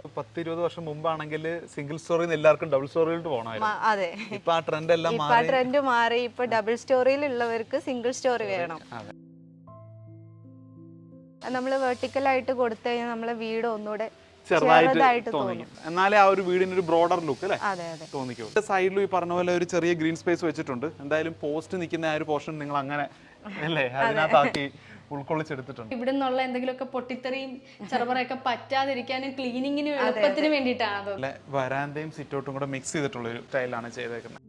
10-20 വർഷം മുമ്പാണെങ്കിൽ സിംഗിൾ സ്റ്റോറിയിൽ എല്ലാവർക്കും ഡബിൾ സ്റ്റോറിയിലോട്ട് പോകണമായിരുന്നു. അതെ, ഇപ്പൊ ആ ട്രെൻഡ് എല്ലാം ട്രെൻഡ് മാറി. ഇപ്പൊ ഡബിൾ സ്റ്റോറിയിലുള്ളവർക്ക് സിംഗിൾ സ്റ്റോറി വേണം. നമ്മൾ വെർട്ടിക്കൽ ആയിട്ട് കൊടുത്തു കഴിഞ്ഞാൽ നമ്മളെ വീട് ഒന്നുകൂടെ ചെറുതായിട്ട് തോന്നിക്കും. എന്നാലേ ആ ഒരു വീടിന് ഒരു ബ്രോഡർ ലുക്ക് അല്ലേ തോന്നിക്കും. സൈഡിലും ഈ പറഞ്ഞ പോലെ ഒരു ചെറിയ ഗ്രീൻ സ്പേസ് വെച്ചിട്ടുണ്ട്. എന്തായാലും പോസ്റ്റ് നിൽക്കുന്ന ആ ഒരു പോർഷൻ നിങ്ങൾ അങ്ങനെ അല്ലേ അതിനകത്താക്കി ഉൾക്കൊള്ളിച്ചെടുത്തിട്ടുണ്ട്. ഇവിടെ നിന്നുള്ള എന്തെങ്കിലുമൊക്കെ പൊട്ടിത്തെറിയും ചെറുപറയൊക്കെ പറ്റാതിരിക്കാനും ക്ലീനിങ്ങിനും എളുപ്പത്തിന് വേണ്ടിയിട്ടാണ്. വരാന്തയും സിറ്റൗട്ടും കൂടെ മിക്സ് ചെയ്തിട്ടുള്ള ഒരു സ്റ്റൈലാണ് ചെയ്തേക്കുന്നത്.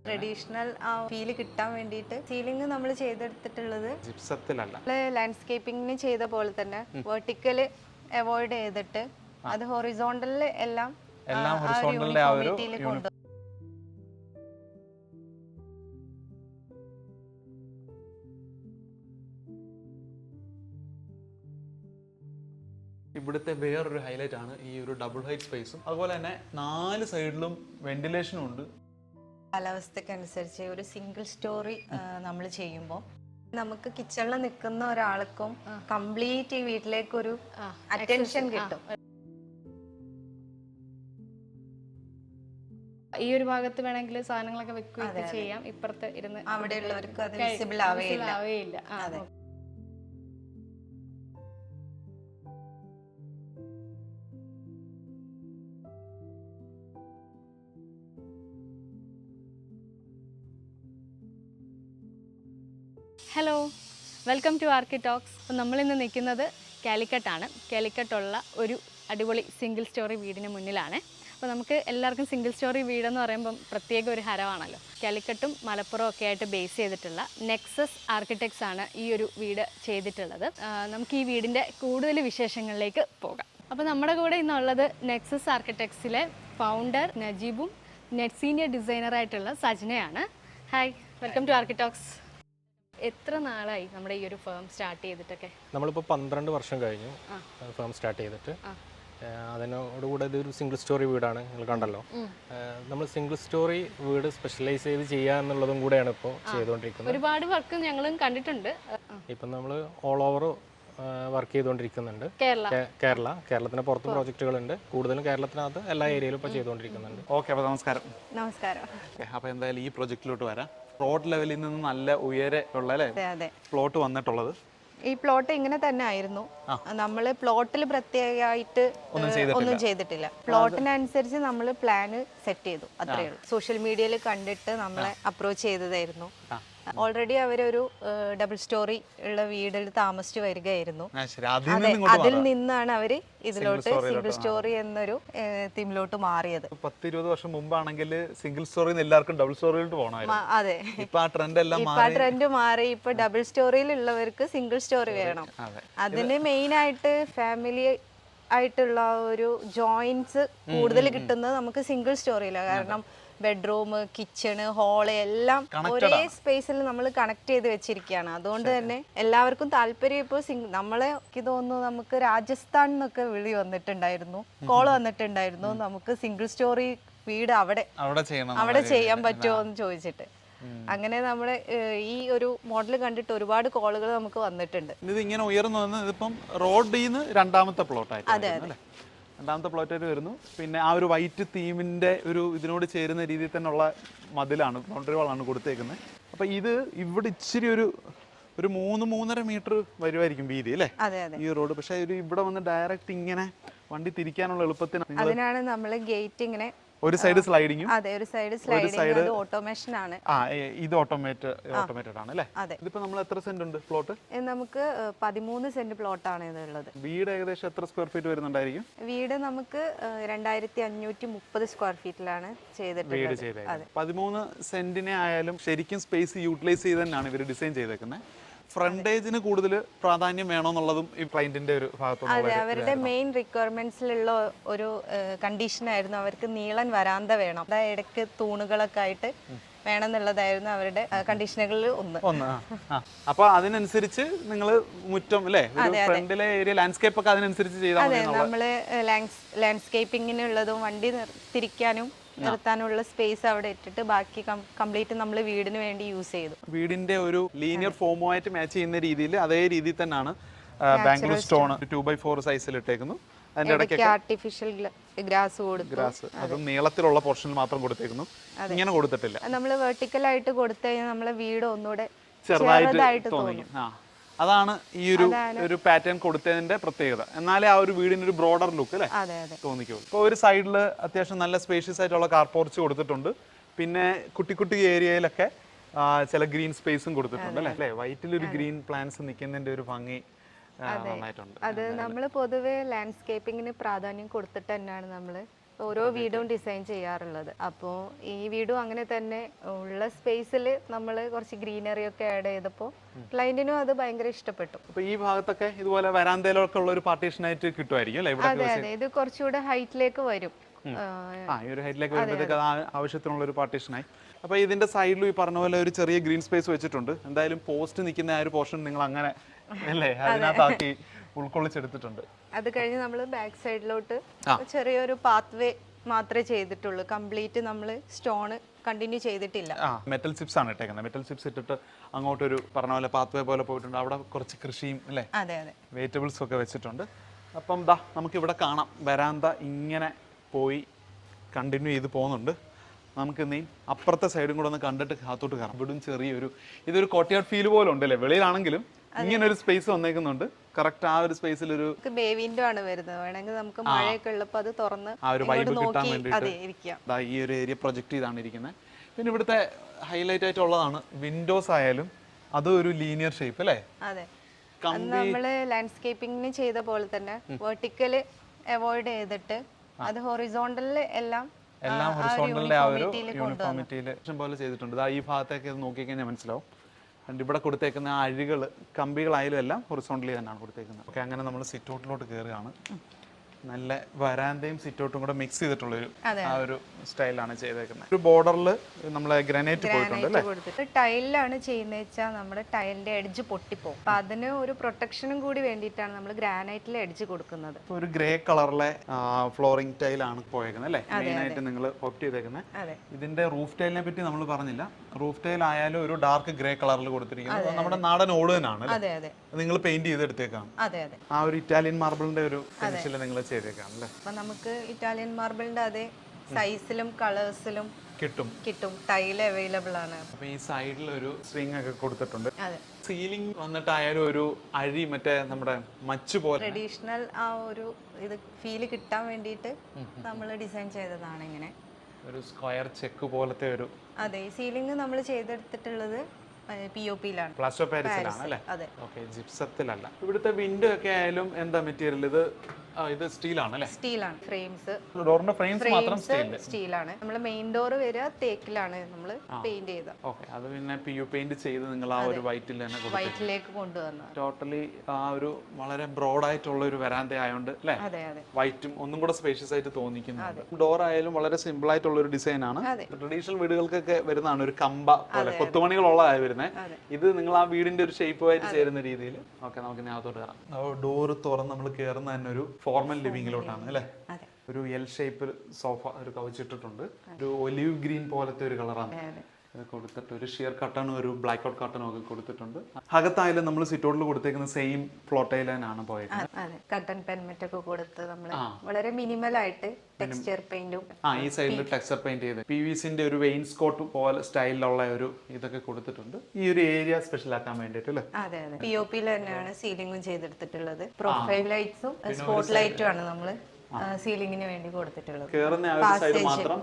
ട്രഡീഷണൽ ആ ഫീല് കിട്ടാൻ വേണ്ടിയിട്ട് സീലിംഗ് നമ്മൾ ചെയ്തെടുത്തിട്ടുള്ളത് ജിപ്സത്തിലല്ല, ലാൻഡ്സ്കേപ്പിംഗിന് ചെയ്ത പോലെ തന്നെ വെർട്ടിക്കല് അവോയ്ഡ് ചെയ്തിട്ട് അത് ഹൊറിസോണ്ടലിൽ എല്ലാം ഹൊറിസോണ്ടലിന്റെ ആ ഒരു ഇവിടുത്തെ വേറൊരു ഹൈലൈറ്റ് ആണ് ഈ ഒരു ഡബിൾ ഹൈറ്റ് സ്പേസും. അതുപോലെ തന്നെ 4 സൈഡിലും വെന്റിലേഷനും ഉണ്ട്. കാലാവസ്ഥക്കനുസരിച്ച് ഒരു സിംഗിൾ സ്റ്റോറി നമ്മൾ ചെയ്യുമ്പോൾ നമുക്ക് കിച്ചണിൽ നിൽക്കുന്ന ഒരാൾക്കും കംപ്ലീറ്റ് ഈ വീട്ടിലേക്ക് ഒരു അറ്റൻഷൻ കിട്ടും. ഈ ഒരു ഭാഗത്ത് വേണമെങ്കിൽ സാധനങ്ങളൊക്കെ വെക്കുകയൊക്കെ ചെയ്യാം. ഇപ്പുറത്ത് ഇരുന്ന് അവിടെയുള്ളവർക്ക് അത് വിസിബിൾ ആവേയില്ല. അതെ. Hello, welcome to Architalks. അപ്പോൾ നമ്മളിന്ന് നിൽക്കുന്നത് കാലിക്കട്ടാണ്. കാലിക്കട്ടുള്ള ഒരു അടിപൊളി സിംഗിൾ സ്റ്റോറി വീടിന് മുന്നിലാണ്. അപ്പോൾ നമുക്ക് എല്ലാവർക്കും സിംഗിൾ സ്റ്റോറി വീടെന്ന് പറയുമ്പം പ്രത്യേക ഒരു ഹരമാണല്ലോ. കാലിക്കട്ടും മലപ്പുറം ഒക്കെ ആയിട്ട് ബേസ് ചെയ്തിട്ടുള്ള നെക്സസ് ആർക്കിടെക്ട്സ് ആണ് ഈ ഒരു വീട് ചെയ്തിട്ടുള്ളത്. നമുക്ക് ഈ വീടിൻ്റെ കൂടുതൽ വിശേഷങ്ങളിലേക്ക് പോകാം. അപ്പോൾ നമ്മുടെ കൂടെ ഇന്നുള്ളത് നെക്സസ് ആർക്കിടെക്ട്സിലെ ഫൗണ്ടർ നജീബും നെറ്റ് സീനിയർ ഡിസൈനറായിട്ടുള്ള സജ്നയാണ്. Hi, welcome to Architalks. എത്ര നാളായി നമ്മുടെ ഈ ഒരു ഫേം സ്റ്റാർട്ട് ചെയ്തിട്ടൊക്കെ? നമ്മളിപ്പോൾ 12 വർഷം കഴിഞ്ഞു ഫേം സ്റ്റാർട്ട് ചെയ്തിട്ട്. അതിനോടുകൂടെ ഇതൊരു സിംഗിൾ സ്റ്റോറി വീടാണ്, നിങ്ങൾ കണ്ടല്ലോ. നമ്മൾ സിംഗിൾ സ്റ്റോറി വീട് സ്പെഷ്യലൈസ് ചെയ്ത് ചെയ്യുക എന്നുള്ളതും കൂടെയാണ് ഇപ്പോൾ ചെയ്തുകൊണ്ടിരിക്കുന്നത്. ഒരുപാട് വർക്ക് ഞങ്ങളും കണ്ടിട്ടുണ്ട്. ഇപ്പം നമ്മൾ ഓൾ ഓവർ വർക്ക് ചെയ്തുകൊണ്ടിരിക്കുന്നുണ്ട്. കേരളത്തിന് പുറത്ത് പ്രോജക്റ്റുകളുണ്ട്. കൂടുതലും കേരളത്തിനകത്ത് എല്ലാ ഏരിയയിലും ഇപ്പോൾ ചെയ്തുകൊണ്ടിരിക്കുന്നുണ്ട്. ഓക്കെ, അപ്പോൾ നമസ്കാരം. അപ്പോൾ എന്തായാലും ഈ പ്രൊജക്റ്റിലോട്ട് വരാം. പ്ലോട്ട് ലെവലിൽ നിന്ന് നല്ല ഉയരമുള്ള പ്ലോട്ട് വന്നിട്ടുള്ളത്. ഈ പ്ലോട്ട് ഇങ്ങനെ തന്നെ ആയിരുന്നു. നമ്മൾ പ്ലോട്ടിൽ പ്രത്യേകമായിട്ട് ഒന്നും ചെയ്തിട്ടില്ല. പ്ലോട്ടിനനുസരിച്ച് നമ്മൾ പ്ലാന് സെറ്റ് ചെയ്തു, അത്രയേ ഉള്ളൂ. സോഷ്യൽ മീഡിയയിൽ കണ്ടിട്ട് നമ്മളെ അപ്രോച്ച് ചെയ്തതായിരുന്നു. ഓൾറെഡി അവരൊരു ഡബിൾ സ്റ്റോറി ഉള്ള വീടിൽ താമസിച്ചു വരികയായിരുന്നു. അതിൽ നിന്നാണ് അവര് ഇതിലോട്ട് സിംഗിൾ സ്റ്റോറി എന്നൊരു തീമിലോട്ട് മാറിയത്. 10-20 വർഷം മുമ്പാണെങ്കിൽ സിംഗിൾ സ്റ്റോറിയിൽ എല്ലാവർക്കും ഡബിൾ സ്റ്റോറിയിലോട്ട് പോകണമായിരുന്നു. അതെ, ഇപ്പൊ ആ ട്രെൻഡ് എല്ലാം മാറി. ഇപ്പൊ ഡബിൾ സ്റ്റോറിയിലുള്ളവർക്ക് സിംഗിൾ സ്റ്റോറി വേണം. അതിന് മെയിൻ ആയിട്ട് ഫാമിലി ആയിട്ടുള്ള ഒരു ജോയിന്റ്സ് കൂടുതൽ കിട്ടുന്നത് നമുക്ക് സിംഗിൾ സ്റ്റോറിയിലാണ്. കാരണം ബെഡ്റൂം, കിച്ചണ്, ഹാള് എല്ലാം ഒരേ സ്പേസിൽ നമ്മൾ കണക്ട് ചെയ്ത് വെച്ചിരിക്കുകയാണ്. അതുകൊണ്ട് തന്നെ എല്ലാവർക്കും താല്പര്യം. ഇപ്പോൾ നമ്മളെ എനിക്ക് തോന്നുന്നു നമുക്ക് രാജസ്ഥാൻ എന്നൊക്കെ വിളി വന്നിട്ടുണ്ടായിരുന്നു, കോള് വന്നിട്ടുണ്ടായിരുന്നു, നമുക്ക് സിംഗിൾ സ്റ്റോറി വീട് അവിടെ ചെയ്യാൻ പറ്റുമോ എന്ന് ചോദിച്ചിട്ട്. അങ്ങനെ നമ്മുടെ ഈ ഒരു മോഡൽ കണ്ടിട്ട് ഒരുപാട് കോളുകൾ നമുക്ക് വന്നിട്ടുണ്ട്. ഇത് ഇങ്ങനെ ഉയർന്നു വന്ന് ഇതിപ്പം റോഡിൽ നിന്ന് രണ്ടാമത്തെ പ്ലോട്ടായിട്ട് രണ്ടാമത്തെ പ്ലോറ്റായിട്ട് വരുന്നു. പിന്നെ ആ ഒരു വൈറ്റ് തീമിൻ്റെ ഒരു ഇതിനോട് ചേരുന്ന രീതിയിൽ തന്നെയുള്ള മതിലാണ്, ബൗണ്ടറി വാളാണ് കൊടുത്തേക്കുന്നത്. അപ്പോൾ ഇത് ഇവിടെ ഇച്ചിരി ഒരു 3-3.5 മീറ്റർ വരുമായിരിക്കും വീതി അല്ലേ ഈ റോഡ്. പക്ഷേ ഇവിടെ വന്ന് ഡയറക്റ്റ് ഇങ്ങനെ വണ്ടി തിരിക്കാനുള്ള എളുപ്പത്തിന് അതിനാണ് നമ്മൾ ഗേറ്റ് ഇങ്ങനെ ഒരു സൈഡ് സ്ലൈഡിങ്ങും ഒരു സൈഡ് സ്ലൈഡിംഗ് ഓട്ടോമേഷൻ ആണ്. ഇത് ഓട്ടോമേറ്റഡ് ആണ് അല്ലേ? ഇതിപ്പോ നമ്മൾ എത്ര സെന്റ് ഉണ്ട് പ്ലോട്ട്? നമുക്ക് 13 സെന്റ് പ്ലോട്ട് ആണ് ഇതുള്ളത്. വീട് ഏകദേശം എത്ര സ്ക്വയർ ഫീറ്റ് വരുന്നുണ്ടായിരിക്കും? വീട് നമുക്ക് 2530 സ്ക്വയർ ഫീറ്റിലാണ് ചെയ്തിട്ടുള്ളത്. 13 സെന്റിനെ ആയാലും ശരിക്കും സ്പേസ് യൂട്ടിലൈസ് ചെയ്ത് തന്നെയാണ് ഇവർ ഡിസൈൻ ചെയ്തേക്കുന്നത്. ഫ്രണ്ടേജിന് കൂടുതൽ പ്രാധാന്യം വേണമെന്നുള്ളതും ഈ ക്ലയന്റിന്റെ ഒരു ഭാഗത്തുനിന്ന് അവരുടെ മെയിൻ റിക്വയർമെന്റ്സിലുള്ള ഒരു കണ്ടീഷനായിരുന്നു. അവർക്ക് നീളൻ വരാന്ത വേണം, ഇടയ്ക്ക് തൂണുകളൊക്കെ ആയിട്ട് വേണമെന്നുള്ളതായിരുന്നു അവരുടെ കണ്ടീഷനുകളിൽ ഒന്ന്. അപ്പൊ അതിനനുസരിച്ച് നിങ്ങൾ മുറ്റം അല്ലേ, ഫ്രണ്ടിലെ ഏരിയ ലാൻഡ്സ്കേപ്പ് ഒക്കെ അതിനനുസരിച്ച് ചെയ്താൽ നമ്മള് ലാൻഡ്സ്കേപ്പിങ്ങിനുള്ളതും വണ്ടി തിരിക്കാനും നിർത്താനുള്ള സ്പേസ് അവിടെ ഇട്ടിട്ട് ബാക്കി കംപ്ലീറ്റ് നമ്മൾ വീടിന് വേണ്ടി യൂസ് ചെയ്തു. വീടിന്റെ ഒരു ലീനിയർ ഫോമുമായിട്ട് മാച്ച് ചെയ്യുന്ന രീതിയിൽ അതേ രീതിയിൽ തന്നെയാണ് ബാംഗ്ലൂർ സ്റ്റോൺ 2x4 സൈസിൽ ഇട്ടേക്കുന്നു. അതിന്റെ ഇടയ്ക്ക് ആർട്ടിഫിഷ്യൽ ഗ്രാസ് കൊടുത്തു. ഗ്രാസ് അത് നീളത്തിലുള്ള പോർഷനിൽ മാത്രം കൊടുത്തേക്കുന്നു, ഇങ്ങനെ കൊടുത്തിട്ടില്ല. നമ്മൾ വെർട്ടിക്കലായിട്ട് കൊടുത്തു കഴിഞ്ഞാൽ നമ്മളെ വീട് ഒന്നുകൂടെ ചെറുതായിട്ട് തോന്നി. അതാണ് ഈ ഒരു പാറ്റേൺ കൊടുത്തതിന്റെ പ്രത്യേകത. എന്നാലേ ആ ഒരു വീടിന് ഒരു ബ്രോഡർ ലുക്ക് അല്ലേ തോന്നിക്കുള്ളൂ. ഇപ്പോൾ ഒരു സൈഡിൽ അത്യാവശ്യം നല്ല സ്പേഷ്യസ് ആയിട്ടുള്ള കാർ പോർച്ച് കൊടുത്തിട്ടുണ്ട്. പിന്നെ കുട്ടി കുട്ടി ഏരിയയിലൊക്കെ ചില ഗ്രീൻ സ്പേസും കൊടുത്തിട്ടുണ്ട് അല്ലേ. വൈറ്റിൽ ഒരു ഗ്രീൻ പ്ലാന്റ്സ് നിൽക്കുന്നതിന്റെ ഒരു ഭംഗി നന്നായിട്ടുണ്ട്. അത് നമ്മൾ പൊതുവെ ലാൻഡ്സ്കേപ്പിങ്ങിന് പ്രാധാന്യം കൊടുത്തിട്ട് തന്നെയാണ് നമ്മൾ ഓരോ വീടും ഡിസൈൻ ചെയ്യാറുള്ളത്. അപ്പോൾ ഈ വീടും അങ്ങനെ തന്നെ ഉള്ള സ്പേസിൽ നമ്മൾ കുറച്ച് ഗ്രീനറി ഒക്കെ ആഡ് ചെയ്തപ്പോൾ ക്ലയന്റിനും അത് ഭയങ്കര ഇഷ്ടപ്പെട്ടു. അപ്പോൾ ഈ ഭാഗത്തൊക്കെ ഇതുപോലെ വരാന്തയിലൊക്കെ ഉള്ള ഒരു പാർട്ടീഷൻ ആയിട്ട് കിട്ടുമായിരിക്കും അല്ലേ? അതെ അതെ, ഇത് കുറച്ചുകൂടെ ഹൈറ്റിലേക്ക് വരും. ഈ ഒരു ഹൈറ്റിലേക്ക് വരുമ്പോഴത്തേക്ക് ആവശ്യത്തിനുള്ള ഒരു പാർട്ടീഷനായി. അപ്പോൾ ഇതിന്റെ സൈഡിലും ഈ പറഞ്ഞ പോലെ ഒരു ചെറിയ ഗ്രീൻ സ്പേസ് വെച്ചിട്ടുണ്ട്. എന്തായാലും പോസ്റ്റ് നിൽക്കുന്ന ആ ഒരു പോർഷൻ നിങ്ങൾ അങ്ങനെ അല്ലേ അതിനകത്താക്കി ഉൾക്കൊള്ളിച്ചെടുത്തിട്ടുണ്ട്. അത് കഴിഞ്ഞ് നമ്മൾ ബാക്ക് സൈഡിലോട്ട് ചെറിയൊരു പാത്ത് വേ മാത്രമേ ചെയ്തിട്ടുള്ളൂ. കംപ്ലീറ്റ് നമ്മൾ സ്റ്റോൺ കണ്ടിന്യൂ ചെയ്തിട്ടില്ല. മെറ്റൽ ചിപ്സ് ആണ് ഇട്ടേക്കുന്നത്. മെറ്റൽ ചിപ്സ് ഇട്ടിട്ട് അങ്ങോട്ടൊരു പറഞ്ഞ പോലെ പാത്ത് വേ പോലെ പോയിട്ടുണ്ട്. അവിടെ കുറച്ച് കൃഷിയും അല്ലേ വെജിറ്റബിൾസും ഒക്കെ വെച്ചിട്ടുണ്ട്. അപ്പം നമുക്ക് ഇവിടെ കാണാം വരാന്ത ഇങ്ങനെ പോയി കണ്ടിന്യൂ ചെയ്ത് പോകുന്നുണ്ട്. നമുക്ക് ഇനി അപ്പുറത്തെ സൈഡും കൂടെ ഒന്ന് കണ്ടിട്ട് അകത്തോട്ട് കയറാം. ഇവിടും ചെറിയൊരു ഇതൊരു കോട്ടയാട് ഫീൽ പോലെ ഉണ്ടല്ലേ, വെളിയിലാണെങ്കിലും ഇങ്ങനെ ഒരു സ്പേസ് വന്നേക്കുന്നുണ്ട്. കറക്റ്റ് ആ ഒരു സ്പേസിൽ ഒരു ബേ വിൻഡോ ആണ് വരുന്നത്. വേണമെങ്കിൽ നമുക്ക് മഴയൊക്കെ ഉള്ളപ്പോൾ അത് തുറന്ന് ആ ഒരു വൈബ് കിട്ടാൻ വേണ്ടിയിട്ട് ഈ ഒരു ഏരിയ പ്രൊജക്ട് ചെയ്താണ് ഇരിക്കുന്നത്. പിന്നെ ഇവിടുത്തെ ഹൈലൈറ്റ് ആയിട്ടുള്ളതാണ് വിൻഡോസ് ആയാലും അത് ഒരു ലീനിയർ ഷേപ്പ് അല്ലേ. അതെ, നമ്മള് ലാൻഡ്സ്കേപ്പിംഗിന് ചെയ്ത പോലെ തന്നെ വെർട്ടിക്കല് അവോയ്ഡ് ചെയ്തിട്ട് അത് ഹൊറിസോണ്ടലില് എല്ലാം ഹൊറിസോണ്ടലിന്റെ ആ ഒരു യൂണിഫോമിറ്റിയിൽ പോലെ ചെയ്തിട്ടുണ്ട്. ഈ ഭാഗത്തേക്ക് നോക്കിക്കഴിഞ്ഞാൽ മനസ്സിലാവും. ഇവിടെ കൊടുത്തേക്കുന്ന അഴികൾ കമ്പികളായാലും എല്ലാം ഹൊറിസോണ്ടലി തന്നെയാണ് കൊടുത്തേക്കുന്നത്. ഓക്കെ, അങ്ങനെ നമ്മൾ സിറ്റ് ഔട്ടിലോട്ട് കയറുകയാണ്. നല്ല വരാന്തയും സിറ്റൗട്ടും കൂടെ മിക്സ് ചെയ്തിട്ടുള്ളൊരു ആ ഒരു സ്റ്റൈലാണ് ചെയ്തേക്കുന്നത്. ഒരു ബോർഡറിൽ നമ്മളെ ഗ്രാനൈറ്റ് പോയിട്ടുണ്ട് അല്ലേ. ടൈലിലാണ് ചെയ്യുന്നത് വെച്ചാൽ നമ്മുടെ ടൈലിന്റെ എഡ്ജ് പൊട്ടിപ്പോകും. അപ്പൊ അതിന് ഒരു പ്രൊട്ടക്ഷനും കൂടി വേണ്ടിയിട്ടാണ് നമ്മൾ ഗ്രാനൈറ്റിൽ എഡ്ജ് കൊടുക്കുന്നത്. ഒരു ഗ്രേ കളറിലെ ഫ്ലോറിംഗ് ടൈലാണ് പോയേക്കുന്നത് അല്ലേ, മെയിൻ ആയിട്ട് നിങ്ങൾ ഓപ്റ്റ് ചെയ്തേക്കുന്നത്. ഇതിന്റെ റൂഫ് ടൈലിനെ പറ്റി നമ്മൾ പറഞ്ഞില്ല. റൂഫ് ടൈൽ ആയാലും ഒരു ഡാർക്ക് ഗ്രേ കളറിൽ കൊടുത്തിരിക്കുന്നത് നമ്മുടെ നാടൻ ഓട് തന്നെയാണ്. നിങ്ങൾ പെയിന്റ് ചെയ്തെടുത്തേക്കാണ്. ആ ഒരു ഇറ്റാലിയൻ മാർബിളിന്റെ ഒരു ഫിനിഷിൽ നിങ്ങൾ ചെയ്തേക്കാണ് അല്ലേ. അപ്പൊ നമുക്ക് ഇറ്റാലിയൻ മാർബിളിന്റെ അതേ സൈസിലും കളേഴ്സിലും കിട്ടും. ടൈൽ അവൈലബിൾ ആണ്. അപ്പൊ ഈ സൈഡിൽ ഒരു സ്വിംഗ് ഒക്കെ കൊടുത്തിട്ടുണ്ട്. സീലിംഗ് വന്നിട്ടായാലും ഒരു അഴി മറ്റേ നമ്മുടെ മച്ച് പോലെ ട്രഡീഷണൽ ആ ഒരു ഇത് ഫീൽ കിട്ടാൻ വേണ്ടിയിട്ട് നമ്മൾ ഡിസൈൻ ചെയ്തതാണ് ഇങ്ങനെ ഒരു സ്ക്വയർ ചെക്ക് പോലത്തെ ഒരു. അതെ, സീലിംഗ് നമ്മൾ ചെയ്തെടുത്തിട്ടുള്ളത് POP-ലാണ്, പ്ലാസ്റ്റർ ഓഫ് പാരീസിലാണ് അല്ലേ. ഓക്കേ, ജിപ്സത്തിലല്ല. ഇവിടുത്തെ വിൻഡോ ഒക്കെ ആയാലും എന്താ മെറ്റീരിയൽ? ഇത് സ്റ്റീലാണ് അല്ലേ. സ്റ്റീലാണ്. ഫ്രെയിംസ്, ഡോറിന്റെ ഫ്രെയിംസ് മാത്രം സ്റ്റീലാണ്. നമ്മൾ മെയിൻ ഡോർ വരിക തേക്കിലാണ് നമ്മൾ പെയിന്റ് ചെയ്തത്. ഓക്കേ, അത് പിന്നെ PU പെയിന്റ് ചെയ്ത് നിങ്ങൾ ആ ഒരു വൈറ്റിൽ തന്നെ വൈറ്റിലേക്ക് കൊണ്ടുവന്നു. ടോട്ടലി ആ ഒരു വളരെ ബ്രോഡ് ആയിട്ടുള്ള ഒരു വരാന്ത ആയതുകൊണ്ട് അല്ലേ, വൈറ്റും ഒന്നും കൂടെ സ്പേഷ്യസ് ആയിട്ട് തോന്നിക്കുന്നുണ്ട്. ഡോർ ആയാലും വളരെ സിമ്പിൾ ആയിട്ടുള്ള ഒരു ഡിസൈൻ ആണ്. ട്രഡീഷണൽ വീടുകൾക്കൊക്കെ വരുന്നതാണ് ഒരു കമ്പ പോലെ കൊത്തുപണികളുള്ളതായി വരുന്നത്. ഇത് നിങ്ങൾ ആ വീടിന്റെ ഒരു ഷേപ്പുമായിട്ട് ചേരുന്ന രീതിയിൽ. ഓക്കെ, നമുക്ക് ഇതിനകത്തോട്ട് കയറാം. ഡോർ തുറന്ന് നമ്മൾ കയറുന്ന തന്നെ ഒരു ഫോർമൽ ലിവിങ്ങിലോട്ടാണ് അല്ലേ. ഒരു എൽ ഷേപ്പിൽ സോഫ ഒരു കവച്ചിട്ടിട്ടുണ്ട്. ഒരു ഒലിവ് ഗ്രീൻ പോലത്തെ ഒരു കളറാണ് കൊടുത്തിട്ട് ഒരു ഷിയർ കട്ടണും ഒരു ബ്ലാക്ക് ഔട്ട് കട്ടണും ഒക്കെ കൊടുത്തിട്ടുണ്ട്. അകത്തായാലും നമ്മൾ സിറ്റൗട്ടിൽ കൊടുത്തേക്കുന്ന സെയിം ഫ്ലോർ ടൈലാണ് പോയത്. കട്ടൺ പെൻമെറ്റ് ഒക്കെ കൊടുത്ത് നമ്മൾ വളരെ മിനിമൽ ആയിട്ട് ടെക്സ്ചർ പെയിന്റും ഈ സൈഡിൽ ടെക്സ്ചർ പെയിന്റ് ചെയ്ത് PVC-ന്റെ ഒരു വെയിൻസ്കോട്ട് പോലെ സ്റ്റൈലിലുള്ള ഒരു ഇതൊക്കെ കൊടുത്തിട്ടുണ്ട്. ഈ ഒരു ഏരിയ സ്പെഷ്യൽ ആക്കാൻ വേണ്ടിട്ട് അല്ലേ. അതെ, POP-ൽ തന്നെയാണ് സീലിംഗും ചെയ്തെടുത്തിട്ടുള്ളത്. പ്രൊഫൈൽ ലൈറ്റ്സും സ്പോട്ട് ലൈറ്റും ആണ് നമ്മൾ സീലിംഗിന് വേണ്ടി കൊടുത്തിട്ടുള്ളത്.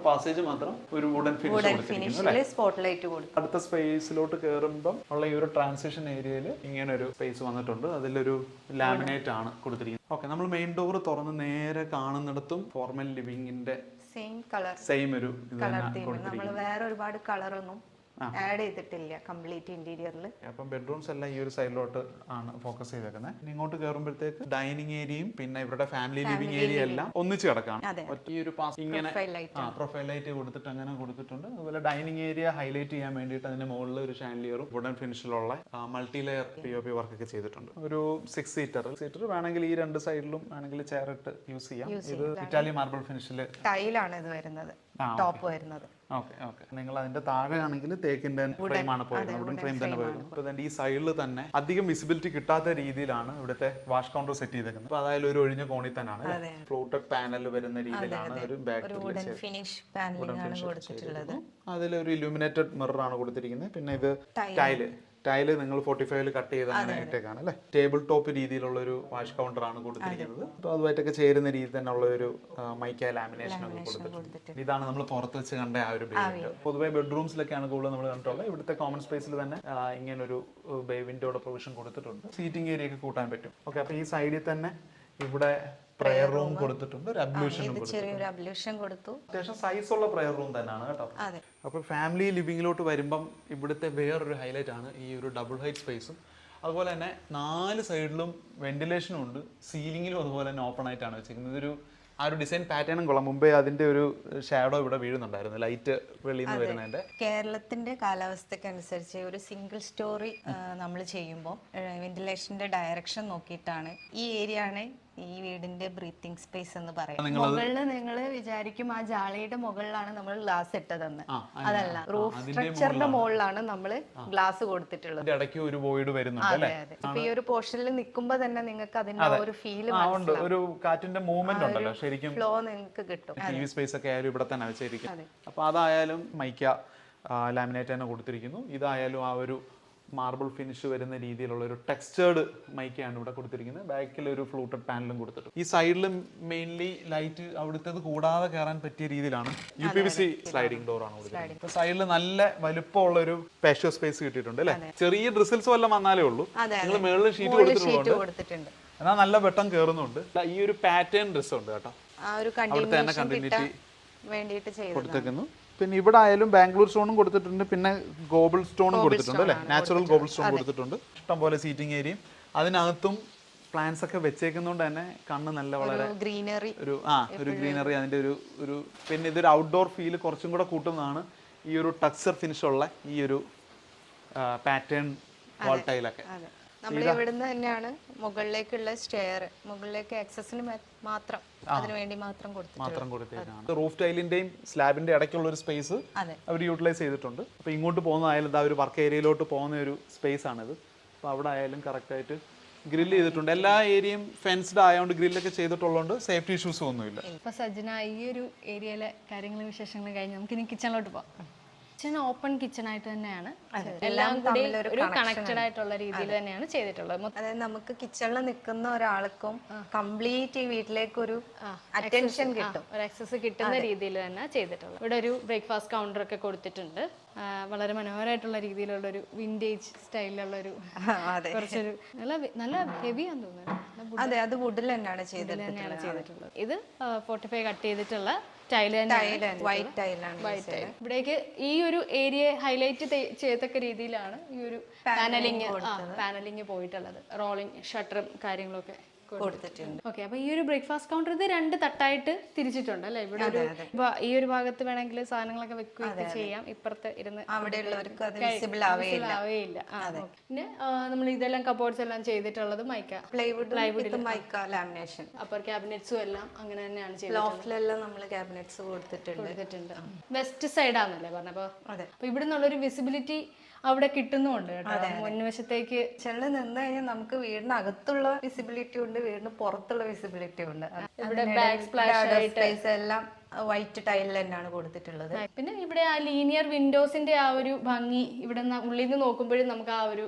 പാസേജ് മാത്രം ഒരു വുഡൻ ഫിനിഷിൽ സ്പോട്ട് ലൈറ്റ് കൊടുത്തു. അടുത്ത സ്പേസിലോട്ട് കയറുമ്പോൾ ഉള്ള ഈ ഒരു ട്രാൻസിഷൻ ഏരിയയിൽ ഇങ്ങനെ ഒരു സ്പേസ് വന്നിട്ടുണ്ട്. അതിലൊരു ലാമിനേറ്റ് ആണ് കൊടുത്തിരിക്കുന്നത്. ഓക്കെ, നമ്മൾ മെയിൻ ഡോർ തുറന്ന് നേരെ കാണുന്നിടത്തും ഫോർമൽ ലിവിങ്ങിന്റെ സെയിം ഒരു നമ്മൾ വേറെ ഒരുപാട് കളറൊന്നും ആഡ് ചെയ്തിട്ടില്ല കംപ്ലീറ്റ് ഇന്റീരിയറിൽ. അപ്പം ബെഡ്റൂംസ് എല്ലാം ഈ ഒരു സൈഡിലോട്ട് ആണ് ഫോക്കസ് ചെയ്തേക്കുന്നത്. ഇങ്ങോട്ട് കയറുമ്പോഴത്തേക്ക് ഡൈനിങ് ഏരിയയും പിന്നെ ഇവരുടെ ഫാമിലി ലിവിംഗ് ഏരിയ എല്ലാം ഒന്നിച്ച് കിടക്കാണ്. ഈ ഒരു ഇങ്ങനെ പ്രൊഫൈൽ ലൈറ്റ് കൊടുത്തിട്ട് അങ്ങനെ കൊടുത്തിട്ടുണ്ട്. അതുപോലെ ഡൈനിങ് ഏരിയ ഹൈലൈറ്റ് ചെയ്യാൻ വേണ്ടിയിട്ട് അതിന്റെ മുകളിൽ ഒരു ഷാൻലിയറും വുഡൻ ഫിനിഷിലുള്ള മൾട്ടി ലെയർ POP വർക്ക് ഒക്കെ ചെയ്തിട്ടുണ്ട്. ഒരു 6 സീറ്റർ വേണമെങ്കിൽ ഈ രണ്ട് സൈഡിലും വേണമെങ്കിൽ ചെയർ ഇട്ട് യൂസ് ചെയ്യാം. ഇത് ഇറ്റാലിയൻ മാർബിൾ ഫിനിഷിൽ ടൈലാണ് ഇത് വരുന്നത്, ടോപ്പ് വരുന്നത്. Okay okay. നിങ്ങൾ അതിന്റെ താഴെ ആണെങ്കിൽ തേക്കിന്റെ ഫ്രെയിം ആണ് പോയിരുന്നത്, വുഡൻ ഫ്രെയിം തന്നെ പോയിരുന്നു. അപ്പോൾ അതിന്റെ ഈ സൈഡിൽ തന്നെ അധികം വിസിബിലിറ്റി കിട്ടാത്ത രീതിയിലാണ് ഇവിടുത്തെ വാഷ് കൗണ്ടർ സെറ്റ് ചെയ്തേക്കുന്നത്. അപ്പോൾ അതായത് ഒരു ഒഴിഞ്ഞ കോണി തന്നെയാണ് ഫ്ലോട്ടഡ് പാനൽ വരുന്ന രീതിയിലാണ് ഒരു ബാക്ക് ഫിനിഷ് പാനലിംഗ് ആണ് കൊടുത്തിട്ടുള്ളത്. അതിലൊരു ഇലുമിനേറ്റഡ് മിറർ ആണ് കൊടുത്തിരിക്കുന്നത്. പിന്നെ ഇത് ടൈല് നിങ്ങൾ 45 കട്ട് ചെയ്ത് അങ്ങനെ ഇട്ടേക്കാണ് അല്ലേ. ടേബിൾ ടോപ്പ് രീതിയിലുള്ള ഒരു വാഷ് കൗണ്ടർ ആണ് കൊടുത്തിരിക്കുന്നത്. അപ്പോൾ അതുമായിട്ടൊക്കെ ചേരുന്ന രീതി തന്നെ ഉള്ള ഒരു മൈക്ക ലാമിനേഷൻ ഒക്കെ കൊടുത്തിട്ടുണ്ട്. ഇതാണ് നമ്മൾ പുറത്ത് വെച്ച് കണ്ട ആ ഒരു ബേ വിൻഡോ. പൊതുവെ ബെഡ്റൂംസിലൊക്കെയാണ് കൂടുതൽ നമ്മൾ കണ്ടിട്ടുള്ളത്. ഇവിടുത്തെ കോമൺ സ്പേസിൽ തന്നെ ഇങ്ങനൊരു ബേ വിൻഡോയുടെ പ്രൊവിഷൻ കൊടുത്തിട്ടുണ്ട്. സീറ്റിംഗ് ഏരിയ ഒക്കെ കൂട്ടാൻ പറ്റും. ഓക്കെ. അപ്പോൾ ഈ സൈഡിൽ തന്നെ ഇവിടെ പ്രയർ റൂം കൊടുത്തിട്ടുണ്ട്, ഒരു അബ്ലൂഷൻ കൊടുത്തു. അത്യാവശ്യം സൈസുള്ള പ്രയർ റൂം തന്നെയാണ് കേട്ടോ. അപ്പോൾ ഫാമിലി ലിവിങ്ങിലോട്ട് വരുമ്പം ഇവിടുത്തെ വേറൊരു ഹൈലൈറ്റ് ആണ് ഈ ഒരു ഡബിൾ ഹൈറ്റ് സ്പേസും. അതുപോലെ തന്നെ 4 സൈഡിലും വെന്റിലേഷനും ഉണ്ട്. സീലിംഗിലും അതുപോലെ തന്നെ ഓപ്പൺ ആയിട്ടാണ് വെച്ചിരിക്കുന്നത്. ഇതൊരു ആ ഒരു ഡിസൈൻ പാറ്റേണും കൊള്ളാം. മുമ്പേ അതിന്റെ ഒരു ഷാഡോ ഇവിടെ വീഴുന്നുണ്ടായിരുന്നു, ലൈറ്റ് വെളിയിൽ നിന്ന് വരുന്നതിന്റെ. കേരളത്തിന്റെ കാലാവസ്ഥയ്ക്ക് അനുസരിച്ച് ഒരു സിംഗിൾ സ്റ്റോറി നമ്മൾ ചെയ്യുമ്പോൾ വെന്റിലേഷന്റെ ഡയറക്ഷൻ നോക്കിയിട്ടാണ് ഈ ഏരിയ ആണ് ഈ വീടിന്റെ ബ്രീത്തിങ് സ്പേസ് എന്ന് പറയുന്നത്. മുകളിൽ നിങ്ങൾ വിചാരിക്കും ആ ജാളിയുടെ മുകളിലാണ് നമ്മൾ ഗ്ലാസ് ഇട്ടതെന്ന്. അതല്ല, റൂഫ് സ്ട്രക്ചറിന്റെ മുകളിലാണ് നമ്മൾ ഗ്ലാസ് കൊടുത്തിട്ടുള്ളത്. ഇടയ്ക്ക് ഒരു വോയിഡ് വരുന്നുണ്ട് അല്ലേ. ഇപ്പൊ ഈ ഒരു പോർഷനിൽ നിൽക്കുമ്പോ തന്നെ നിങ്ങൾക്ക് അതിന്റെ ഒരു ഫീൽ, ഒരു കാറ്റിന്റെ മൂവ്മെന്റ് ഉണ്ടല്ലോ, ശരിക്കും ഫ്ലോ നിങ്ങൾക്ക് കിട്ടും. ടി വി സ്പേസ് ഒക്കെ ആയാലും ഇവിടെ തന്നെ വെച്ചിരിക്കും. അപ്പൊ അതായാലും മൈക്ക ലാമിനേറ്റ് തന്നെ കൊടുത്തിരിക്കുന്നു. ഇതായാലും ആ ഒരു മാർബിൾ ഫിനിഷ് വരുന്ന രീതിയിലുള്ള ഒരു ടെക്സ്റ്റേർഡ് മൈക്കയാണ് ഇവിടെ കൊടുത്തിരിക്കുന്നത്. ബാക്കിൽ ഒരു ഫ്ലൂട്ടഡ് പാനലും കൊടുത്തിട്ടുണ്ട്. ഈ സൈഡിലും മെയിൻലി ലൈറ്റ് അവിടുത്തേത് കൂടാതെ കയറാൻ പറ്റിയ രീതിയിലാണ് UPVC സ്ലൈഡിംഗ് ഡോർ ആണ് കൊടുത്തിരിക്കുന്നത്. സൈഡിൽ നല്ല വലുപ്പമുള്ള ഒരു പാഷ്യോ സ്പേസ് കിട്ടിയിട്ടുണ്ട് അല്ലെ. ചെറിയ ഡ്രിസിൽസ് വല്ലതും വന്നാലേ ഉള്ളൂ. നിങ്ങൾ മേളിൽ ഷീറ്റ് കൊടുത്തിട്ടുണ്ട്. എന്നാൽ നല്ല വെട്ടം കയറുന്നുണ്ട്. ഈ ഒരു പാറ്റേൺ ഡ്രസ് ഉണ്ട് കേട്ടോ, അവിടുത്തെ തന്നെ കണ്ടിന്യൂറ്റി കൊടുത്തേക്കുന്നു. പിന്നെ ഇവിടെ ആയാലും ബാംഗ്ലൂർ സ്റ്റോണും കൊടുത്തിട്ടുണ്ട്, പിന്നെ ഗോബിൾ സ്റ്റോണും കൊടുത്തിട്ടുണ്ട് അല്ലേ, നാച്ചുറൽ ഗോബിൾ സ്റ്റോൺ കൊടുത്തിട്ടുണ്ട്. ഇഷ്ടംപോലെ സീറ്റിംഗ് ഏരിയയും അതിനകത്തും പ്ലാന്റ്സ് ഒക്കെ വെച്ചേക്കുന്നതുകൊണ്ട് തന്നെ കണ്ണ് നല്ല വളരെ ഗ്രീനറി ഒരു ഗ്രീനറി അതിന്റെ ഒരു പിന്നെ ഇതൊരു ഔട്ട്ഡോർ ഫീൽ കുറച്ചും കൂടെ കൂട്ടുന്നതാണ് ഈ ഒരു ടെക്സ്ചർ ഫിനിഷ് ഉള്ള ഈ ഒരു പാറ്റേൺ വാൾ ടൈലൊക്കെ. നമ്മൾ ഇവിടുന്ന് തന്നെയാണ് മുകളിലേക്കുള്ള സ്റ്റെയർ, മുകളിലേക്ക് ആക്സസിന് മാത്രം അതിനുവേണ്ടി മാത്രം കൊടുത്തേക്കാണ്. റൂഫ് ടൈലിന്റെയും സ്ലാബിന്റെ ഇടയ്ക്കുള്ള ഒരു സ്പേസ് അവർ യൂട്ടിലൈസ് ചെയ്തിട്ടുണ്ട്. അപ്പോൾ ഇങ്ങോട്ട് പോകുന്നതായാലും എന്താ ഒരു വർക്ക് ഏരിയയിലോട്ട് പോകുന്ന ഒരു സ്പേസ് ആണിത്. അപ്പോൾ അവിടെ ആയാലും കറക്റ്റായിട്ട് ഗ്രില്ല് ചെയ്തിട്ടുണ്ട്. എല്ലാ ഏരിയയും ഫെൻസ്ഡ് ആയതുകൊണ്ട് ഗ്രില്ലൊക്കെ ചെയ്തിട്ടുള്ളതുകൊണ്ട് സേഫ്റ്റി ഇഷ്യൂസും ഒന്നുമില്ല. ഇപ്പൊ സജ്ജന ഈ ഒരു ഏരിയയിലെ കാര്യങ്ങളും വിശേഷങ്ങളും കഴിഞ്ഞ് നമുക്ക് ഇനി കിച്ചണിലോട്ട് പോകാം. കിച്ചൺ ഓപ്പൺ കിച്ചൺ ആയിട്ട് തന്നെയാണ്, എല്ലാം കൂടി ഒരു കണക്റ്റഡ് ആയിട്ടുള്ള രീതിയിൽ തന്നെയാണ് ചെയ്തിട്ടുള്ളത്. അതായത് നമുക്ക് കിച്ചണിൽ നിൽക്കുന്ന ഒരാൾക്കും കംപ്ലീറ്റ് ഈ വീട്ടിലേക്ക് ഒരു അറ്റൻഷൻ കിട്ടും, ഒരു ആക്സസ് കിട്ടുന്ന രീതിയിൽ തന്നെ ചെയ്തിട്ടുള്ളത്. ഇവിടെ ഒരു ബ്രേക്ക്ഫാസ്റ്റ് കൗണ്ടർ ഒക്കെ കൊടുത്തിട്ടുണ്ട്. വളരെ മനോഹരമായിട്ടുള്ള രീതിയിലുള്ള ഒരു വിന്റേജ് സ്റ്റൈലിലുള്ള ഒരു കുറച്ചൊരു നല്ല ഹെവിയാന്ന് തോന്നുന്നു. അതെ, അത് വുഡിൽ തന്നെയാണ് ചെയ്തിട്ടുള്ളത്. ഇത് 45 കട്ട് ചെയ്തിട്ടുള്ള വൈറ്റ് ടൈലാണ്. ഇവിടേക്ക് ഈ ഒരു ഏരിയ ഹൈലൈറ്റ് ചെയ്യത്തക്ക രീതിയിലാണ് ഈ ഒരു പാനലിംഗ് പോയിട്ടുള്ളത്. റോളിംഗ് ഷട്ടറും കാര്യങ്ങളൊക്കെ കൊടുത്തിട്ടുണ്ട്. ഓക്കെ, അപ്പൊ ഈ ഒരു ബ്രേക്ക്ഫാസ്റ്റ് കൗണ്ടർ ഇത് 2 തട്ടായിട്ട് തിരിച്ചിട്ടുണ്ട് അല്ലെ. ഇവിടെ ഒരു ഈ ഒരു ഭാഗത്ത് വേണമെങ്കിൽ സാധനങ്ങളൊക്കെ വെക്കുകയൊക്കെ ചെയ്യാം, ഇപ്പുറത്ത് ഇരുന്ന് അവിടെയുള്ളവർക്ക് അത് വിസിബിൾ ആവേയില്ല. പിന്നെ നമ്മൾ ഇതെല്ലാം കബോർഡ്സ് എല്ലാം ചെയ്തിട്ടുള്ളത് mica plywood mica lamination. Upper ക്യാബിനറ്റ്സും എല്ലാം അങ്ങനെ തന്നെയാണ് ചെയ്തത്. ലോഫ്റ്റിലെല്ലാം നമ്മൾ ക്യാബിനറ്റ്സ് കൊടുത്തിട്ടുണ്ട്. വെസ്റ്റ് സൈഡാന്നല്ലേ പറഞ്ഞപ്പോ. അപ്പൊ ഇവിടെ നിന്നുള്ളൊരു വിസിബിലിറ്റി അവിടെ കിട്ടുന്നുണ്ട് കേട്ടോ. മുൻവശത്തേക്ക് ചെള്ളി നിന്ന് കഴിഞ്ഞാൽ നമുക്ക് വീടിനകത്തുള്ള വിസിബിലിറ്റി ഉണ്ട്, വീടിന് പുറത്തുള്ള വിസിബിലിറ്റി ഉണ്ട്. ഇവിടെ ബാക്ക് സ്പ്ലാഷ് എല്ലാം വൈറ്റ് ടൈലിൽ തന്നെയാണ് കൊടുത്തിട്ടുള്ളത്. പിന്നെ ഇവിടെ ആ ലീനിയർ വിൻഡോസിന്റെ ആ ഒരു ഭംഗി ഇവിടെ ഉള്ളിൽ നിന്ന് നോക്കുമ്പോഴും നമുക്ക് ആ ഒരു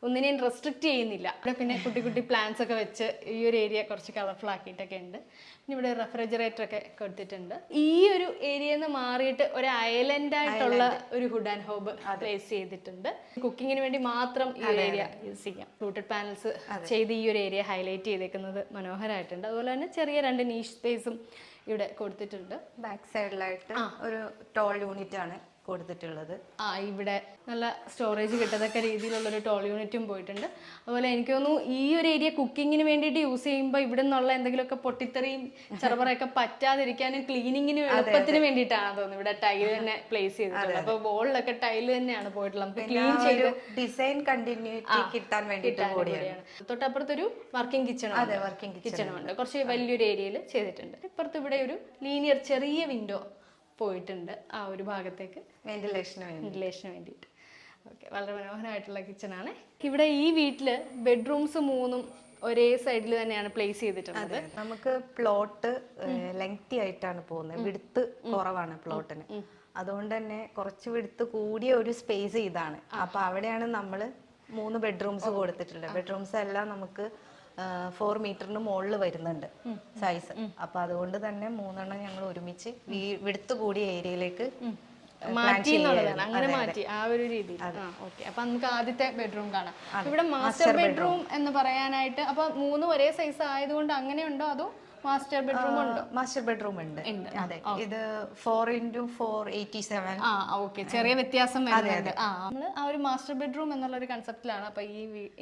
ഒന്നിനെയും റെസ്ട്രിക്റ്റ് ചെയ്യുന്നില്ല. ഇവിടെ പിന്നെ കുട്ടി കുട്ടി പ്ലാന്റ്സ് ഒക്കെ വെച്ച് ഈ ഒരു ഏരിയ കുറച്ച് കളർഫുൾ ആക്കിയിട്ടൊക്കെ ഉണ്ട്. പിന്നെ ഇവിടെ റെഫ്രിജറേറ്റർ ഒക്കെ കൊടുത്തിട്ടുണ്ട്. ഈ ഒരു ഏരിയയിൽ നിന്ന് മാറിയിട്ട് ഒരു ഐലൻഡ് ആയിട്ടുള്ള ഒരു ഹുഡ് ആൻഡ് ഹോബ് പ്ലേസ് ചെയ്തിട്ടുണ്ട്. കുക്കിങ്ങിന് വേണ്ടി മാത്രം ഈ ഒരു ഏരിയ യൂസ് ചെയ്യാം. ഫ്ലൂട്ടഡ് പാനൽസ് ചെയ്ത് ഈ ഒരു ഏരിയ ഹൈലൈറ്റ് ചെയ്തേക്കുന്നത് മനോഹരമായിട്ടുണ്ട്. അതുപോലെ തന്നെ ചെറിയ 2 നീഷ് സ്പേസും ഇവിടെ കൊടുത്തിട്ടുണ്ട്. ബാക്ക് സൈഡിലായിട്ട് ഒരു ടോൾ യൂണിറ്റ് ആണ് കൊടുത്തിട്ടുള്ളത്. ഇവിടെ നല്ല സ്റ്റോറേജ് കിട്ടത്തക്ക രീതിയിലുള്ള ഒരു ടോൾ യൂണിറ്റും പോയിട്ടുണ്ട്. അതുപോലെ എനിക്ക് തോന്നുന്നു ഈ ഒരു ഏരിയ കുക്കിങ്ങിന് വേണ്ടിയിട്ട് യൂസ് ചെയ്യുമ്പോൾ ഇവിടെ നിന്നുള്ള എന്തെങ്കിലുമൊക്കെ പൊട്ടിത്തെറിയും ചെറുപറയൊക്കെ പറ്റാതിരിക്കാനും ക്ലീനിങ്ങിനും എളുപ്പത്തിന് വേണ്ടിയിട്ടാണ് തോന്നുന്നു ഇവിടെ ടൈല് തന്നെ പ്ലേസ് ചെയ്തിട്ടുള്ളത്. അപ്പൊ വോളിലൊക്കെ ടൈല് തന്നെയാണ് പോയിട്ടുള്ളത്. നമുക്ക് ക്ലീൻ ചെയ്ത് ഡിസൈൻ കണ്ടിന്യൂറ്റി കിട്ടാൻ വേണ്ടിയിട്ടാണ്. തൊട്ടപ്പുറത്തൊരു വർക്കിംഗ് കിച്ചണുണ്ട്, കുറച്ച് വലിയൊരു ഏരിയയിൽ ചെയ്തിട്ടുണ്ട്. ഇപ്പുറത്ത് ഇവിടെ ഒരു ലീനിയർ ചെറിയ വിൻഡോ പോയിട്ടുണ്ട് ആ ഒരു ഭാഗത്തേക്ക് വെന്റിലേഷന് വേണ്ടി. വെന്റിലേഷന് വേണ്ടിയിട്ട്. ഓക്കെ, വളരെ മനോഹരമായിട്ടുള്ള കിച്ചണാണ്. ഇവിടെ ഈ വീട്ടിൽ ബെഡ്റൂംസ് 3 ഒരേ സൈഡിൽ തന്നെയാണ് പ്ലേസ് ചെയ്തിട്ടുള്ളത്. നമുക്ക് പ്ലോട്ട് ലെങ്തി ആയിട്ടാണ് പോകുന്നത്, വിടുത്ത് കുറവാണ് പ്ലോട്ടിന്. അതുകൊണ്ട് തന്നെ കുറച്ച് വിടുത്ത് കൂടിയ ഒരു സ്പേസ് ഇതാണ്. അപ്പൊ അവിടെയാണ് നമ്മൾ 3 ബെഡ്റൂംസ് കൊടുത്തിട്ടുള്ളത്. ബെഡ്റൂംസ് എല്ലാം നമുക്ക് 4 മീറ്ററിന് മുകളിൽ വരുന്നുണ്ട് സൈസ്. അപ്പൊ അതുകൊണ്ട് തന്നെ 3 ഞങ്ങൾ ഒരുമിച്ച് വിടുത്ത് കൂടിയ ഏരിയയിലേക്ക് മാറ്റി എന്നുള്ളതാണ്, അങ്ങനെ മാറ്റി ആ ഒരു രീതിയിൽ. ഓക്കെ, അപ്പൊ നമുക്ക് ആദ്യത്തെ ബെഡ്റൂം കാണാം. ഇവിടെ മാസ്റ്റർ ബെഡ്റൂം എന്ന് പറയാനായിട്ട് അപ്പൊ 3 ഒരേ സൈസ് ആയതുകൊണ്ട് അങ്ങനെയുണ്ടോ അതോ മാസ്റ്റർ ബെഡ്റൂം ഉണ്ടോ? മാസ്റ്റർ ബെഡ്റൂം ഉണ്ട്. അതെ, ഇത് 4x487. ഓക്കെ, ചെറിയ വ്യത്യാസം വരുന്നുണ്ട്. നമ്മള് ആ ഒരു മാസ്റ്റർ ബെഡ്റൂം എന്നുള്ള ഒരു കൺസെപ്റ്റിലാണ് അപ്പൊ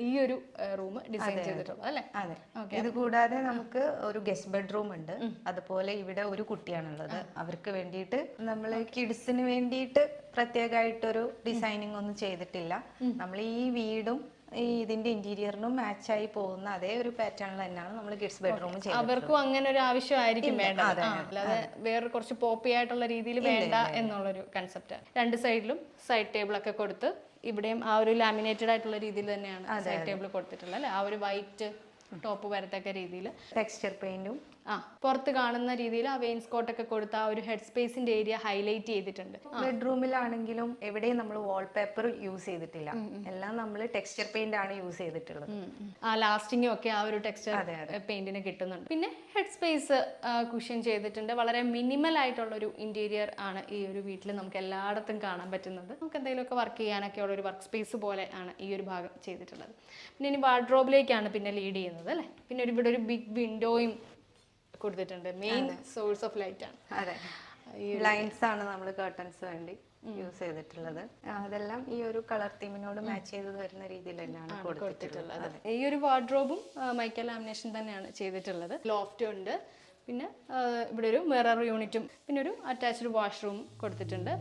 ഈ ഒരു റൂം ഡിസൈൻ ചെയ്തിട്ടുള്ളത് അല്ലേ? അതെ. ഇത് കൂടാതെ നമുക്ക് ഒരു ഗസ്റ്റ് ബെഡ്റൂം ഉണ്ട്. അതുപോലെ ഇവിടെ ഒരു കുട്ടിയാണുള്ളത്. അവർക്ക് വേണ്ടിയിട്ട് നമ്മൾ കിഡ്സിന് വേണ്ടിയിട്ട് പ്രത്യേകമായിട്ടൊരു ഡിസൈനിങ് ഒന്നും ചെയ്തിട്ടില്ല. നമ്മൾ ഈ വീടും ഇതിന്റെ ഇന്റീരിയറിനും മാച്ചായി പോകുന്ന അതേ ഒരു പാറ്റേണിൽ തന്നെയാണ് നമ്മൾ കിഡ്സ് ബെഡ്റൂം ചെയ്യുന്നത്. അവർക്കും അങ്ങനെ ഒരു ആവശ്യമായിരിക്കും വേണ്ടത്, അല്ലാതെ വേറെ കുറച്ച് പോപ്പി ആയിട്ടുള്ള രീതിയിൽ വേണ്ട എന്നുള്ളൊരു കൺസെപ്റ്റ്. 2 സൈഡിലും സൈഡ് ടേബിൾ ഒക്കെ കൊടുത്ത് ഇവിടെയും ആ ഒരു ലാമിനേറ്റഡ് ആയിട്ടുള്ള രീതിയിൽ തന്നെയാണ് സൈഡ് ടേബിൾ കൊടുത്തിട്ടുള്ളത് അല്ലേ? ആ ഒരു വൈറ്റ് ടോപ്പ് വരത്തക്ക രീതിയിൽ ടെക്സ്ചർ പെയിന്റും പുറത്ത് കാണുന്ന രീതിയിൽ ആ വെയിൻസ്കോട്ട് ഒക്കെ കൊടുത്ത് ആ ഒരു ഹെഡ് സ്പേസിന്റെ ഏരിയ ഹൈലൈറ്റ് ചെയ്തിട്ടുണ്ട്. ബെഡ്റൂമിലാണെങ്കിലും എവിടെയും നമ്മൾ വാൾപേപ്പർ യൂസ് ചെയ്തിട്ടില്ല. എല്ലാം നമ്മൾ ടെക്സ്ചർ പെയിന്റ് ആണ് യൂസ് ചെയ്തിട്ടുള്ളത്. ആ ലാസ്റ്റിംഗും ഒക്കെ ആ ഒരു ടെക്സ്ചർ പെയിന്റിന് കിട്ടുന്നുണ്ട്. പിന്നെ ഹെഡ് സ്പേസ് കുഷൻ ചെയ്തിട്ടുണ്ട്. വളരെ മിനിമൽ ആയിട്ടുള്ള ഒരു ഇന്റീരിയർ ആണ് ഈ ഒരു വീട്ടിൽ നമുക്ക് എല്ലായിടത്തും കാണാൻ പറ്റുന്നത്. നമുക്ക് എന്തെങ്കിലുമൊക്കെ വർക്ക് ചെയ്യാനൊക്കെ ഉള്ള ഒരു വർക്ക് സ്പേസ് പോലെ ആണ് ഈ ഒരു ഭാഗം ചെയ്തിട്ടുള്ളത്. പിന്നെ ഇനി വാർഡ്രോബിലേക്കാണ് പിന്നെ ലീഡ് ചെയ്യുന്നത് അല്ലേ? പിന്നെ ഇവിടെ ഒരു ബിഗ് വിൻഡോയും കൊടുത്തിട്ടുണ്ട്. മെയിൻ സോഴ്സ് ഓഫ് ലൈറ്റ് ആണ്. അതെ, ലൈൻസ് ആണ് നമ്മൾ കർട്ടൻസ് വേണ്ടി യൂസ് ചെയ്തിട്ടുള്ളത്. അതെല്ലാം ഈ ഒരു കളർ തീമിനോട് മാച്ച് ചെയ്ത് വരുന്ന രീതിയിൽ തന്നെയാണ് കൊടുത്തിട്ടുള്ളത്. ഈ ഒരു വാർഡ്രോബും മൈക്ക ലാമിനേഷൻ തന്നെയാണ് ചെയ്തിട്ടുള്ളത്. ലോഫ്റ്റ് ഉണ്ട്, പിന്നെ ഇവിടെ ഒരു മിറർ യൂണിറ്റും പിന്നെ ഒരു അറ്റാച്ച്ഡ് വാഷ്റൂം കൊടുത്തിട്ടുണ്ട്.